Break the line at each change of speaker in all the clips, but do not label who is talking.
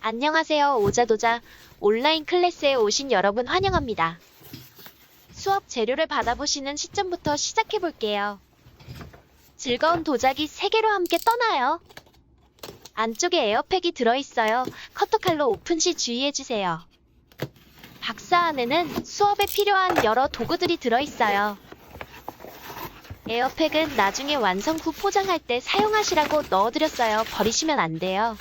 안녕하세요. 오자도자 온라인 클래스에 오신 여러분 환영합니다. 수업 재료를 받아보시는 시점부터 시작해볼게요. 즐거운 도자기 3개로 함께 떠나요. 안쪽에 에어팩이 들어있어요. 커터칼로 오픈 시 주의해주세요. 박스 안에는 수업에 필요한 여러 도구들이 들어있어요. 에어팩은 나중에 완성 후 포장할 때 사용하시라고 넣어드렸어요. 버리시면 안 돼요.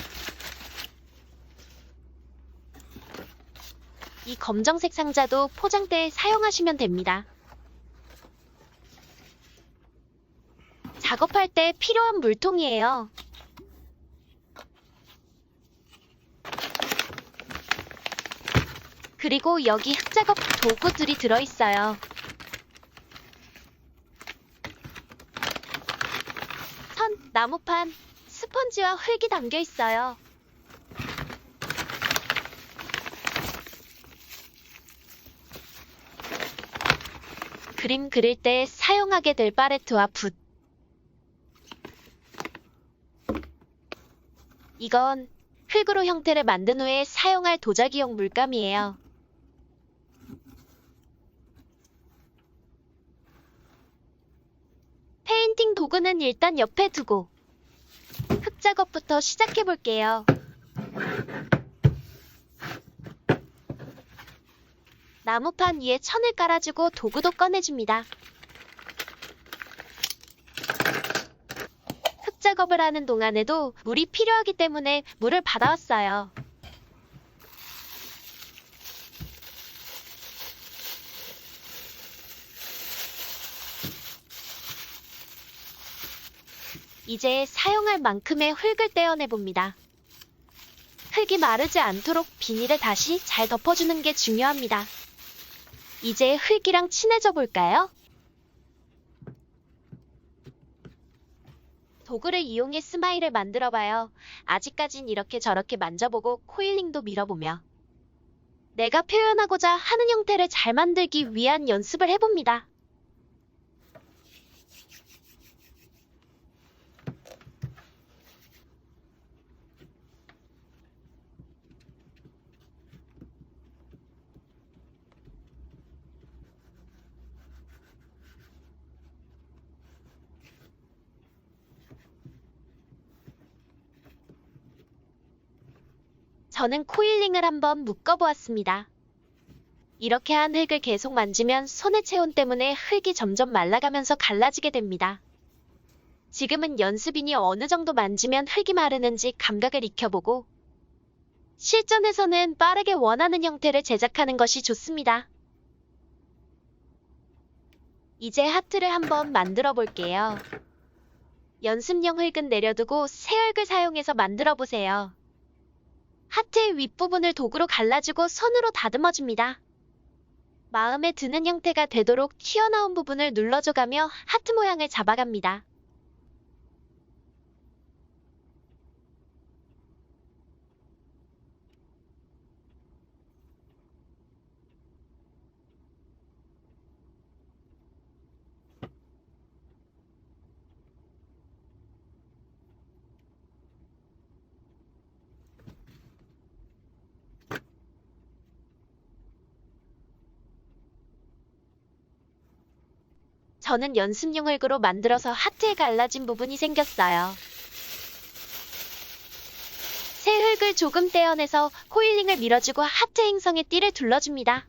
이 검정색 상자도 포장대에 사용하시면 됩니다. 작업할 때 필요한 물통이에요. 그리고 여기 흙작업 도구들이 들어있어요. 선, 나무판, 스펀지와 흙이 담겨 있어요. 그림 그릴 때 사용하게 될 팔레트와 붓. 이건 흙으로 형태를 만든 후에 사용할 도자기용 물감이에요. 페인팅 도구는 일단 옆에 두고 흙 작업부터 시작해 볼게요. 나무판 위에 천을 깔아주고 도구도 꺼내줍니다. 흙 작업을 하는 동안에도 물이 필요하기 때문에 물을 받아왔어요. 이제 사용할 만큼의 흙을 떼어내봅니다. 흙이 마르지 않도록 비닐을 다시 잘 덮어주는 게 중요합니다. 이제 흙이랑 친해져 볼까요? 도구를 이용해 스마일을 만들어봐요. 아직까진 이렇게 저렇게 만져보고 코일링도 밀어보며 내가 표현하고자 하는 형태를 잘 만들기 위한 연습을 해봅니다. 저는 코일링을 한번 묶어보았습니다. 이렇게 한 흙을 계속 만지면 손의 체온 때문에 흙이 점점 말라가면서 갈라지게 됩니다. 지금은 연습이니 어느 정도 만지면 흙이 마르는지 감각을 익혀보고 실전에서는 빠르게 원하는 형태를 제작하는 것이 좋습니다. 이제 하트를 한번 만들어 볼게요. 연습용 흙은 내려두고 새 흙을 사용해서 만들어 보세요. 하트의 윗부분을 도구로 갈라주고 손으로 다듬어줍니다. 마음에 드는 형태가 되도록 튀어나온 부분을 눌러줘가며 하트 모양을 잡아갑니다. 저는 연습용 흙으로 만들어서 하트에 갈라진 부분이 생겼어요. 새 흙을 조금 떼어내서 코일링을 밀어주고 하트 행성의 띠를 둘러줍니다.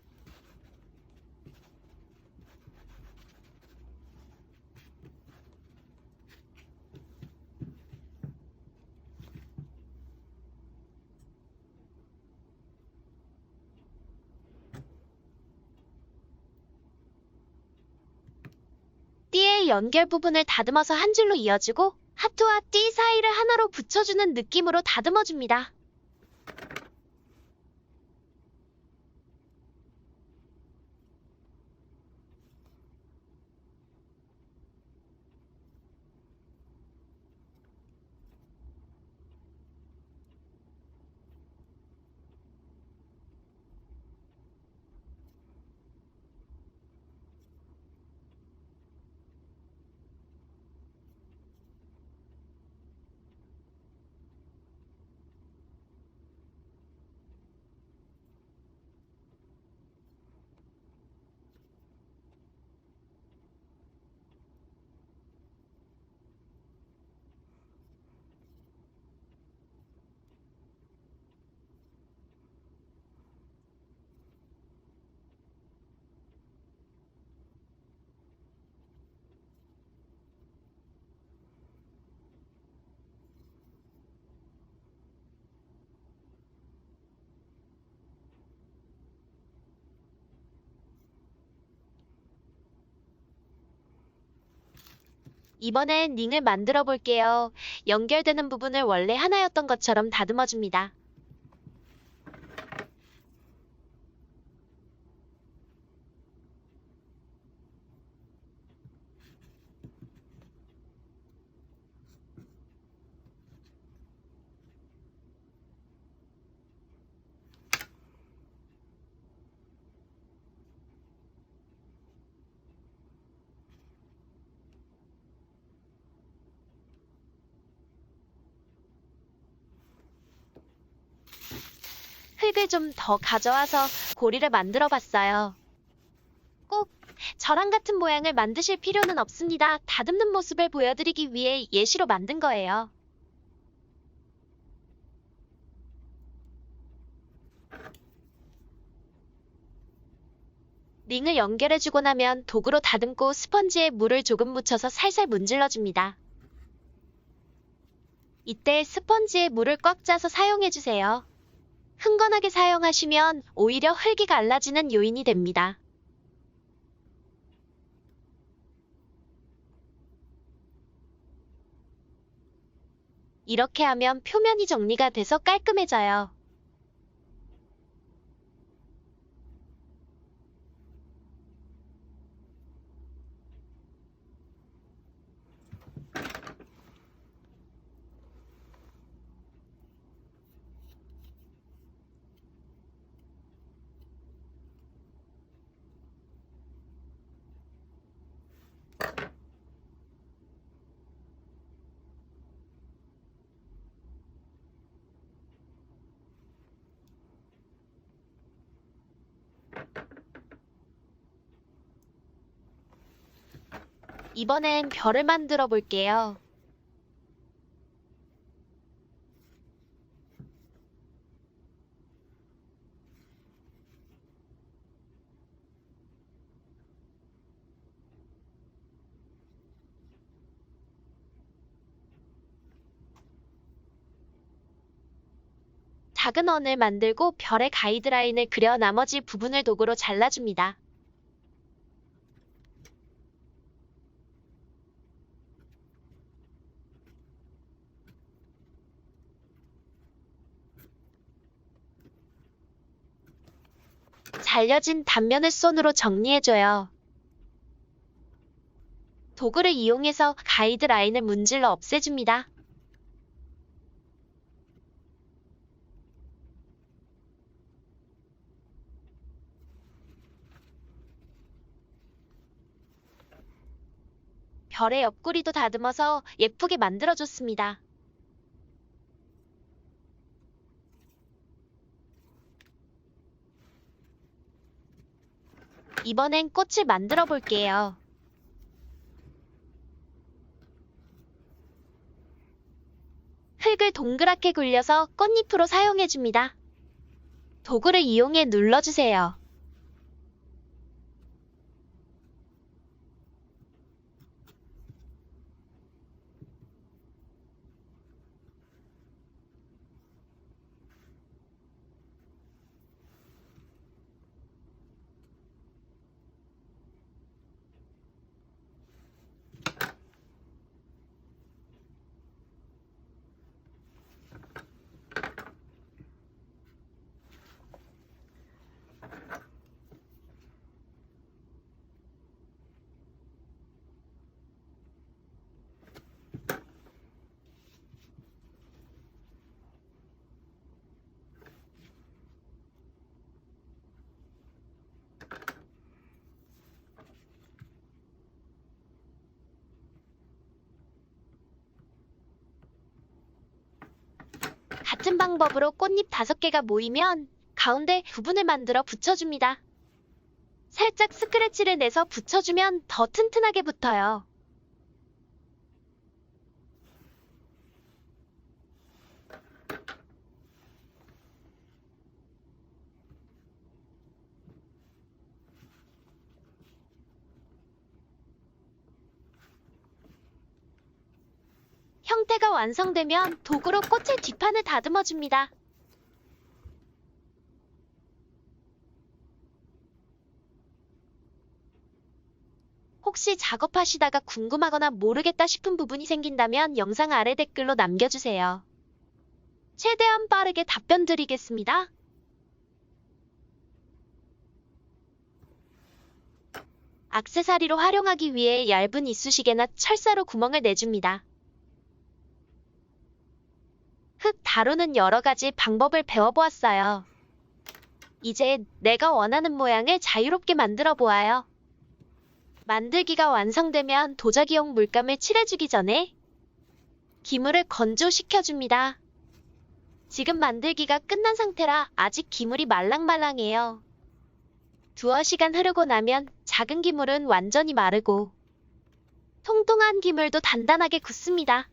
띠의 연결 부분을 다듬어서 한 줄로 이어주고 하트와 띠 사이를 하나로 붙여주는 느낌으로 다듬어줍니다. 이번엔 링을 만들어 볼게요. 연결되는 부분을 원래 하나였던 것처럼 다듬어 줍니다. 흙을 좀 더 가져와서 고리를 만들어 봤어요. 꼭 저랑 같은 모양을 만드실 필요는 없습니다. 다듬는 모습을 보여드리기 위해 예시로 만든 거예요. 링을 연결해주고 나면 도구로 다듬고 스펀지에 물을 조금 묻혀서 살살 문질러줍니다. 이때 스펀지에 물을 꽉 짜서 사용해주세요. 흥건하게 사용하시면 오히려 흙이 갈라지는 요인이 됩니다. 이렇게 하면 표면이 정리가 돼서 깔끔해져요. 이번엔 별을 만들어 볼게요. 작은 원을 만들고 별의 가이드라인을 그려 나머지 부분을 도구로 잘라줍니다. 잘려진 단면을 손으로 정리해줘요. 도구를 이용해서 가이드라인을 문질러 없애줍니다. 별의 옆구리도 다듬어서 예쁘게 만들어줬습니다. 이번엔 꽃을 만들어 볼게요. 흙을 동그랗게 굴려서 꽃잎으로 사용해줍니다. 도구를 이용해 눌러주세요. 같은 방법으로 꽃잎 5개가 모이면 가운데 부분을 만들어 붙여줍니다. 살짝 스크래치를 내서 붙여주면 더 튼튼하게 붙어요. 형태가 완성되면 도구로 꽃의 뒷판을 다듬어줍니다. 혹시 작업하시다가 궁금하거나 모르겠다 싶은 부분이 생긴다면 영상 아래 댓글로 남겨주세요. 최대한 빠르게 답변 드리겠습니다. 액세서리로 활용하기 위해 얇은 이쑤시개나 철사로 구멍을 내줍니다. 흙 다루는 여러 가지 방법을 배워보았어요. 이제 내가 원하는 모양을 자유롭게 만들어 보아요. 만들기가 완성되면 도자기용 물감을 칠해주기 전에 기물을 건조시켜줍니다. 지금 만들기가 끝난 상태라 아직 기물이 말랑말랑해요. 두어 시간 흐르고 나면 작은 기물은 완전히 마르고 통통한 기물도 단단하게 굳습니다.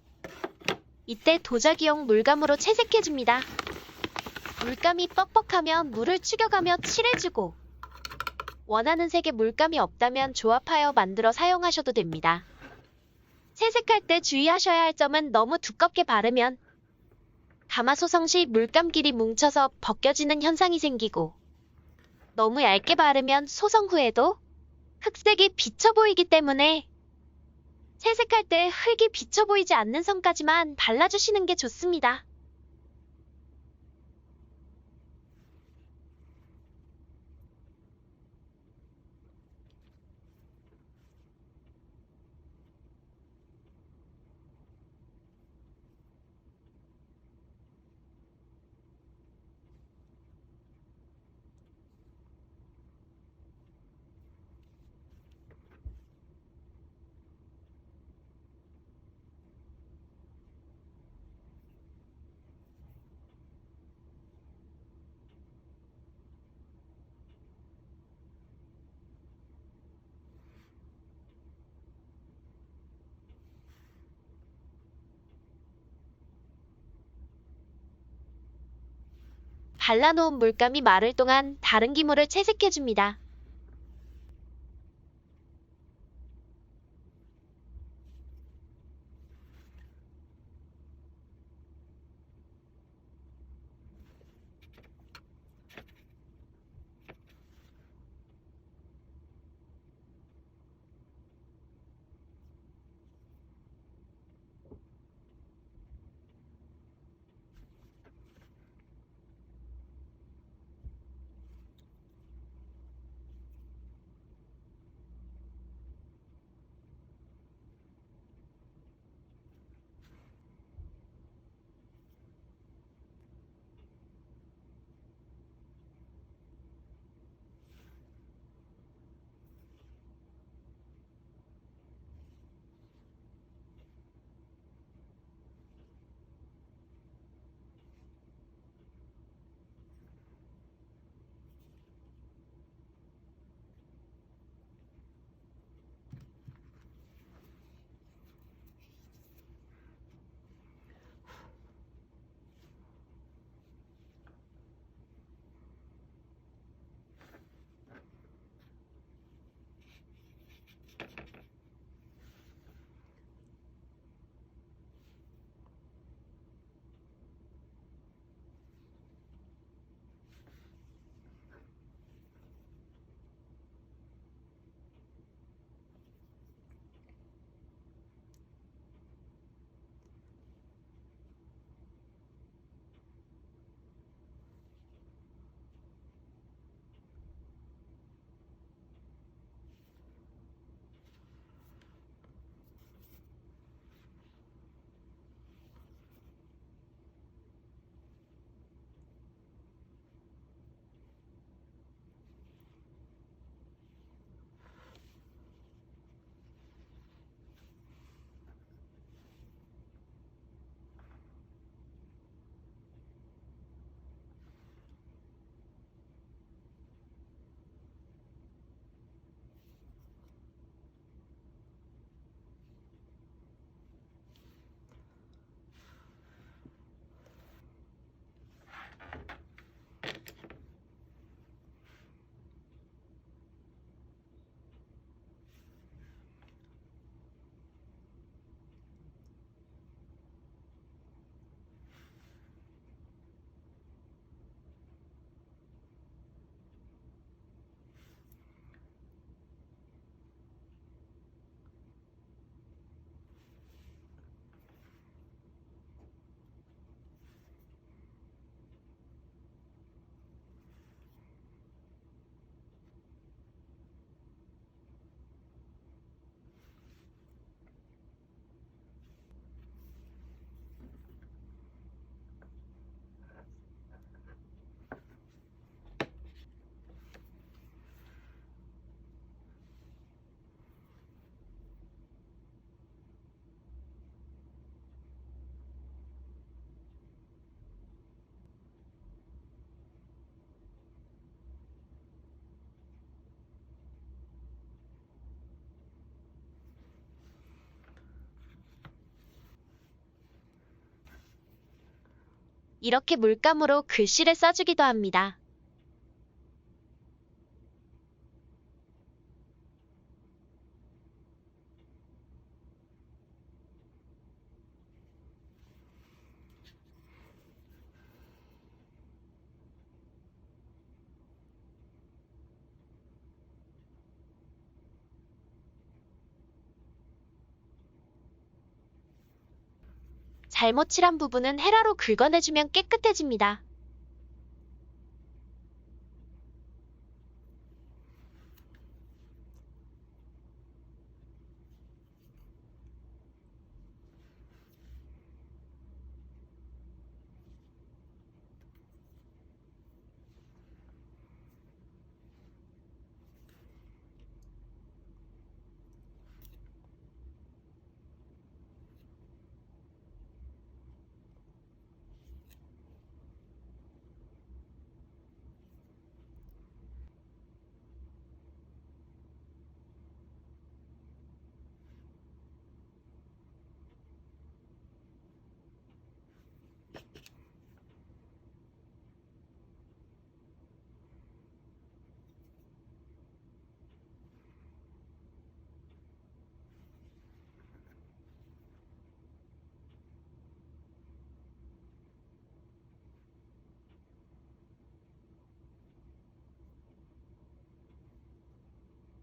이때 도자기용 물감으로 채색해줍니다. 물감이 뻑뻑하면 물을 축여가며 칠해주고 원하는 색의 물감이 없다면 조합하여 만들어 사용하셔도 됩니다. 채색할 때 주의하셔야 할 점은 너무 두껍게 바르면 가마소성 시 물감끼리 뭉쳐서 벗겨지는 현상이 생기고 너무 얇게 바르면 소성 후에도 흑색이 비쳐 보이기 때문에 채색할 때 흙이 비쳐 보이지 않는 선까지만 발라주시는 게 좋습니다. 발라놓은 물감이 마를 동안 다른 기물을 채색해줍니다. 이렇게 물감으로 글씨를 써주기도 합니다. 잘못 칠한 부분은 헤라로 긁어내주면 깨끗해집니다.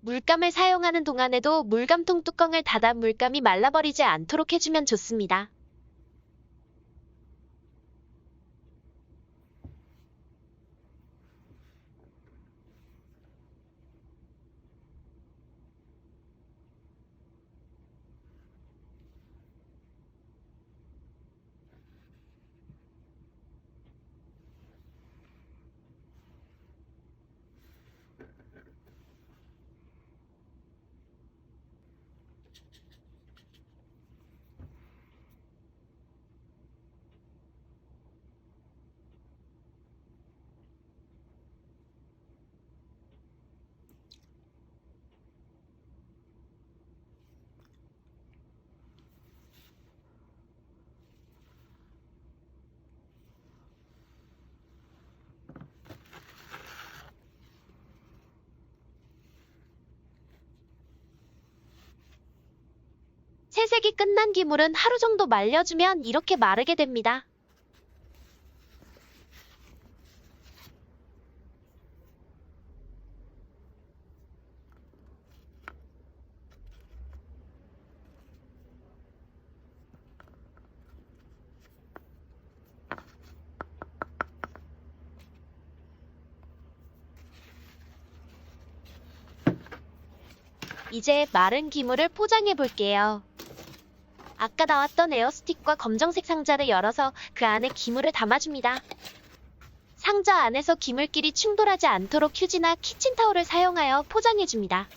물감을 사용하는 동안에도 물감통 뚜껑을 닫아 물감이 말라버리지 않도록 해주면 좋습니다. 채색이 끝난 기물은 하루 정도 말려주면 이렇게 마르게 됩니다. 이제 마른 기물을 포장해 볼게요. 아까 나왔던 에어스틱과 검정색 상자를 열어서 그 안에 기물을 담아줍니다. 상자 안에서 기물끼리 충돌하지 않도록 휴지나 키친타올을 사용하여 포장해줍니다.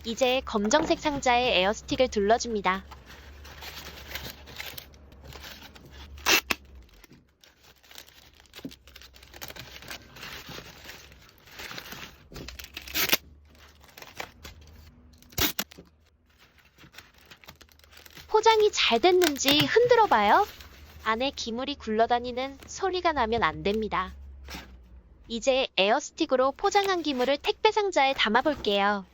이제 검정색 상자에 에어스틱을 둘러줍니다. 포장이 잘 됐는지 흔들어 봐요. 안에 기물이 굴러다니는 소리가 나면 안 됩니다. 이제 에어스틱으로 포장한 기물을 택배 상자에 담아볼게요.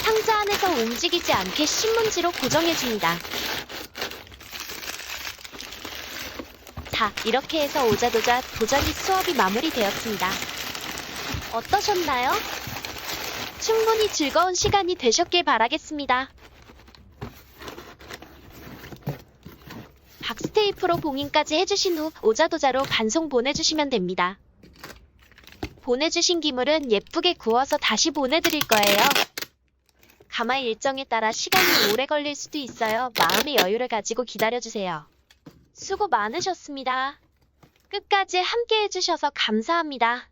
상자 안에서 움직이지 않게 신문지로 고정해줍니다. 자, 이렇게 해서 오자도자 도자기 수업이 마무리되었습니다. 어떠셨나요? 충분히 즐거운 시간이 되셨길 바라겠습니다. 박스테이프로 봉인까지 해주신 후 오자도자로 반송 보내주시면 됩니다. 보내주신 기물은 예쁘게 구워서 다시 보내드릴 거예요. 가마 일정에 따라 시간이 오래 걸릴 수도 있어요. 마음의 여유를 가지고 기다려주세요. 수고 많으셨습니다. 끝까지 함께 해주셔서 감사합니다.